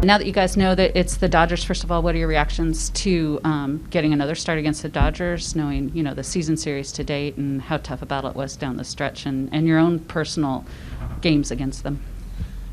Now that you guys know that it's the Dodgers, first of all, what are your reactions to getting another start against the Dodgers, knowing, the season series to date and how tough a battle it was down the stretch, and your own personal games against them?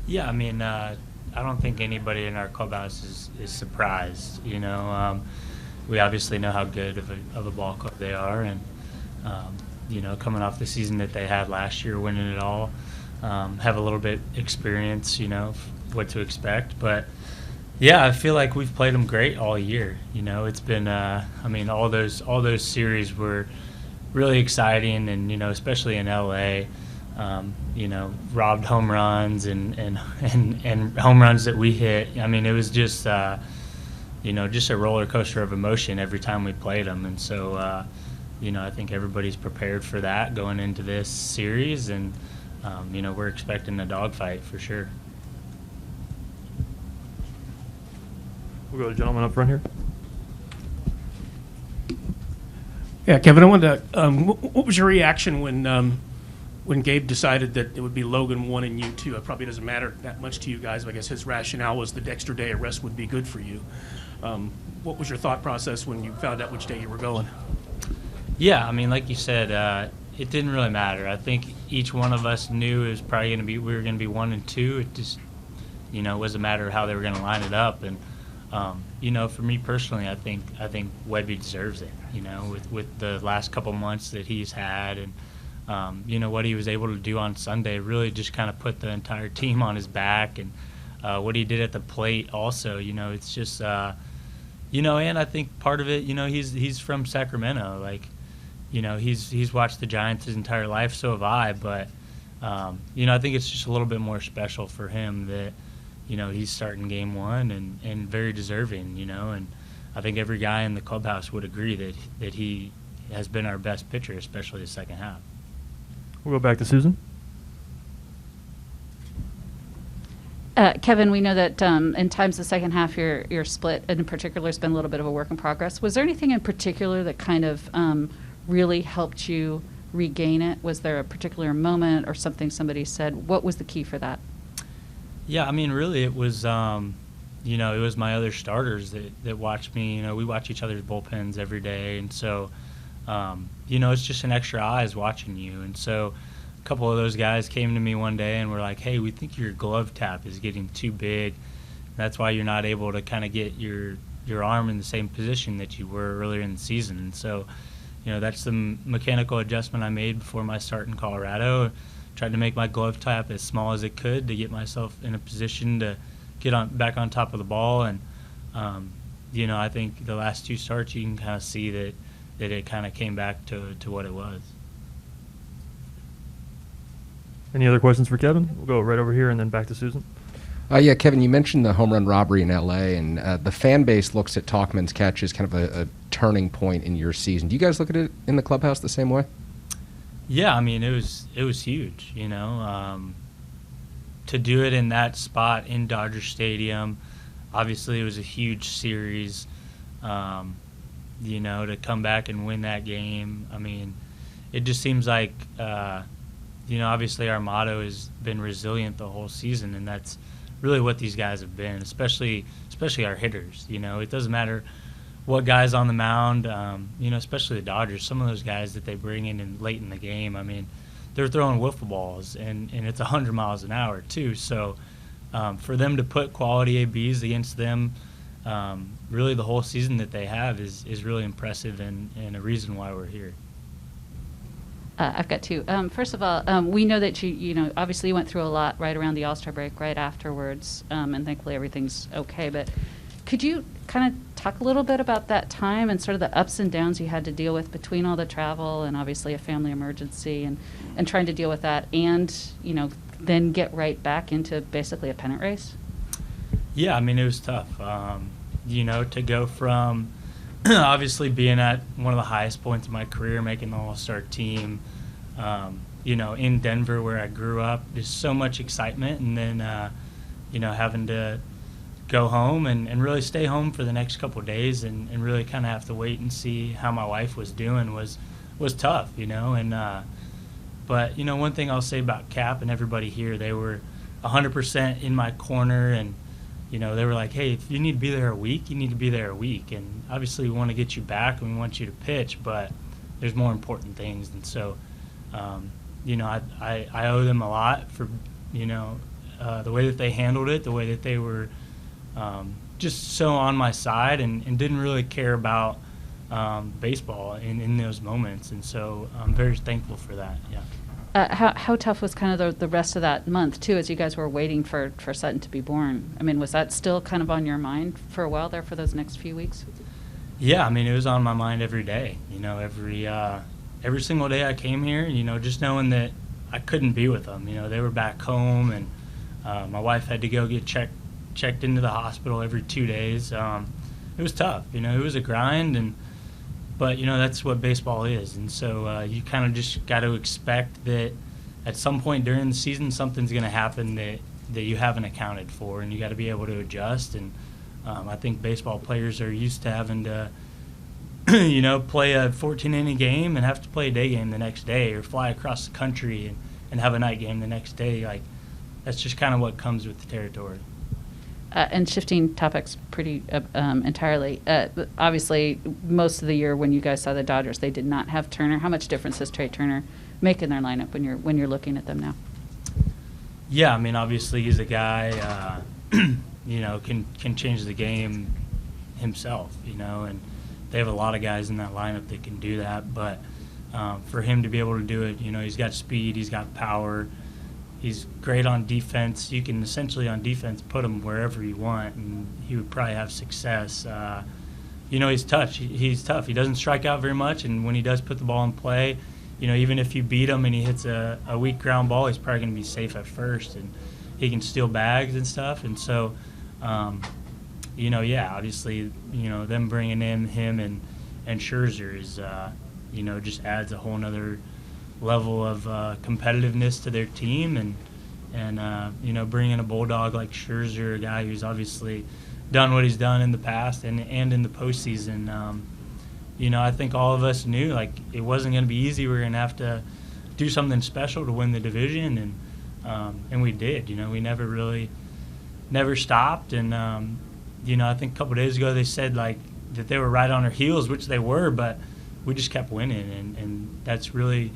Yeah, I mean, I don't think anybody in our clubhouse is surprised. We obviously know how good of a ball club they are, and coming off the season that they had last year, winning it all, have a little bit experience, what to expect. But yeah, I feel like we've played them great all year. It's been, all those series were really exciting, and especially in LA. Robbed home runs and home runs that we hit. I mean, it was just just a roller coaster of emotion every time we played them. And so, I think everybody's prepared for that going into this series, and we're expecting a dogfight for sure. We'll go to the gentleman up front here. Yeah, Kevin, I wanted to. What was your reaction when Gabe decided that it would be Logan 1 and you 2? It probably doesn't matter that much to you guys, but I guess his rationale was the extra day of rest would be good for you. What was your thought process when you found out which day you were going? Yeah, I mean, like you said, it didn't really matter. I think each one of us knew it was probably going to be we were going to be 1 and 2. It just it was a matter of how they were going to line it up. And for me personally, I think Webby deserves it. With the last couple months that he's had, and what he was able to do on Sunday really just kind of put the entire team on his back, and what he did at the plate also. It's just and I think part of it, he's from Sacramento. Like, he's watched the Giants his entire life, so have I. But I think it's just a little bit more special for him that he's starting game 1 and very deserving. And I think every guy in the clubhouse would agree that he has been our best pitcher, especially the second half. We'll go back to Susan. Kevin, we know that in times the second half, your split in particular has been a little bit of a work in progress. Was there anything in particular that kind of really helped you regain it? Was there a particular moment or something somebody said? What was the key for that? Yeah, I mean, really, it was, it was my other starters that watched me. We watch each other's bullpens every day, and so, it's just an extra eyes watching you. And so a couple of those guys came to me one day and were like, hey, we think your glove tap is getting too big. That's why you're not able to kind of get your arm in the same position that you were earlier in the season. And so, that's the mechanical adjustment I made before my start in Colorado. Tried to make my glove tap as small as it could to get myself in a position to get back on top of the ball. And, I think the last 2 starts you can kind of see that it kind of came back to what it was. Any other questions for Kevin? We'll go right over here and then back to Susan. Yeah, Kevin, you mentioned the home run robbery in L.A., and the fan base looks at Tauchman's catch as kind of a turning point in your season. Do you guys look at it in the clubhouse the same way? Yeah, I mean, it was huge, to do it in that spot in Dodger Stadium. Obviously, it was a huge series. To come back and win that game. I mean, it just seems like, obviously our motto has been resilient the whole season, and that's really what these guys have been, especially our hitters. It doesn't matter what guys on the mound, especially the Dodgers, some of those guys that they bring in late in the game, I mean, they're throwing wiffle balls, and it's 100 miles an hour too. So for them to put quality ABs against them, really the whole season that they have is really impressive and a reason why we're here. I've got 2. First of all, we know that you obviously you went through a lot right around the AllStar break, right afterwards, and thankfully everything's okay. But could you kind of talk a little bit about that time and sort of the ups and downs you had to deal with between all the travel and obviously a family emergency and trying to deal with that and, then get right back into basically a pennant race? Yeah, I mean, it was tough, to go from obviously being at one of the highest points of my career, making the All-Star team, in Denver where I grew up, there's so much excitement, and then, having to go home and really stay home for the next couple of days and really kind of have to wait and see how my wife was doing was tough, but one thing I'll say about Cap and everybody here, they were 100% in my corner, and they were like, hey, if you need to be there a week, you need to be there a week. And obviously we want to get you back and we want you to pitch, but there's more important things. And so, I owe them a lot for, the way that they handled it, the way that they were just so on my side and didn't really care about baseball in those moments. And so I'm very thankful for that, yeah. How tough was kind of the rest of that month, too, as you guys were waiting for Sutton to be born? I mean, was that still kind of on your mind for a while there for those next few weeks? Yeah, I mean, it was on my mind every day. Every single day I came here, just knowing that I couldn't be with them. They were back home, and my wife had to go get checked into the hospital every 2 days. It was tough. It was a grind, but that's what baseball is. And so you kind of just got to expect that at some point during the season something's going to happen that you haven't accounted for, and you got to be able to adjust. And I think baseball players are used to having to play a 14-inning game and have to play a day game the next day, or fly across the country and have a night game the next day. Like, that's just kind of what comes with the territory. And shifting topics pretty entirely, obviously most of the year when you guys saw the Dodgers, they did not have Turner. How much difference does Trea Turner make in their lineup when you're looking at them now? Yeah, I mean, obviously he's a guy, can change the game himself, and they have a lot of guys in that lineup that can do that. But for him to be able to do it, he's got speed, he's got power. He's great on defense. You can essentially on defense put him wherever you want, and he would probably have success. He's tough. He's tough. He doesn't strike out very much, and when he does put the ball in play, even if you beat him and he hits a weak ground ball, he's probably going to be safe at first, and he can steal bags and stuff. And so, obviously, them bringing in him and Scherzer is, just adds a whole nother level of competitiveness to their team, and bringing a bulldog like Scherzer, a guy who's obviously done what he's done in the past and in the postseason. I think all of us knew it wasn't going to be easy. We were going to have to do something special to win the division, and we did. We never stopped, and I think a couple of days ago they said that they were right on our heels, which they were, but we just kept winning, and that's really.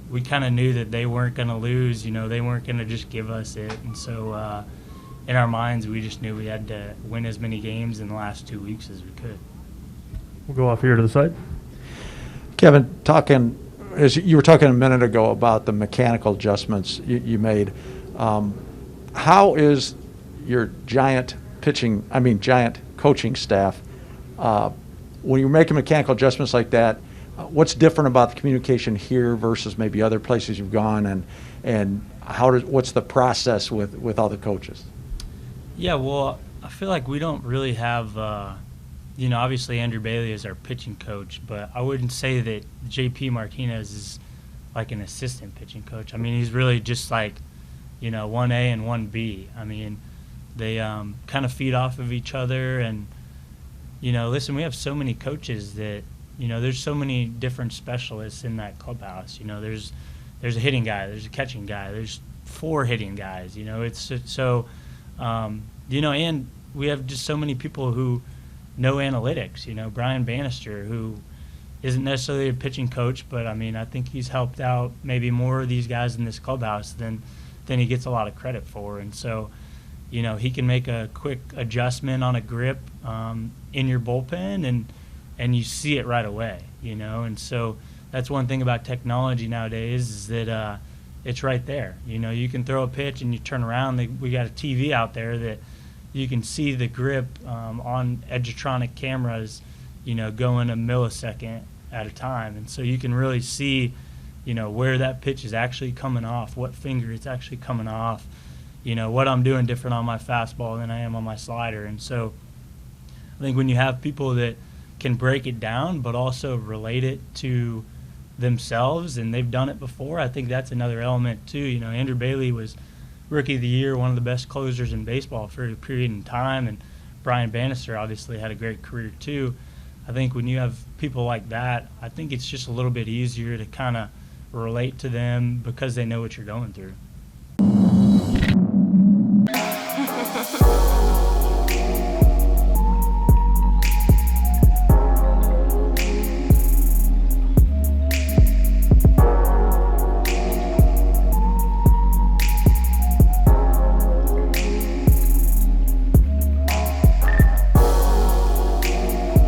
We kind of knew that they weren't going to lose, they weren't going to just give us it. And so in our minds, we just knew we had to win as many games in the last 2 weeks as we could. We'll go off here to the side. Kevin, as you were talking a minute ago about the mechanical adjustments you made, how is your giant coaching staff, when you're making mechanical adjustments like that, what's different about the communication here versus maybe other places you've gone, and what's the process with all the coaches? Yeah, well, I feel like we don't really have, obviously Andrew Bailey is our pitching coach, but I wouldn't say that JP Martinez is like an assistant pitching coach. I mean, he's really just 1A and 1B. I mean, they kind of feed off of each other, and, listen, we have so many coaches that, there's so many different specialists in that clubhouse. There's a hitting guy, there's a catching guy, there's 4 hitting guys. It's so, and we have just so many people who know analytics. Brian Bannister, who isn't necessarily a pitching coach, but I think he's helped out maybe more of these guys in this clubhouse than he gets a lot of credit for. And so, he can make a quick adjustment on a grip in your bullpen, and you see it right away, and so that's one thing about technology nowadays is that it's right there. You can throw a pitch and you turn around. We got a TV out there that you can see the grip on Edgertronic cameras, going a millisecond at a time, and so you can really see, where that pitch is actually coming off, what finger it's actually coming off, what I'm doing different on my fastball than I am on my slider. And so I think when you have people that can break it down but also relate it to themselves, and they've done it before, I think that's another element too. Andrew Bailey was Rookie of the Year, one of the best closers in baseball for a period in time, and Brian Bannister obviously had a great career too. I think when you have people like that, I think it's just a little bit easier to kind of relate to them because they know what you're going through.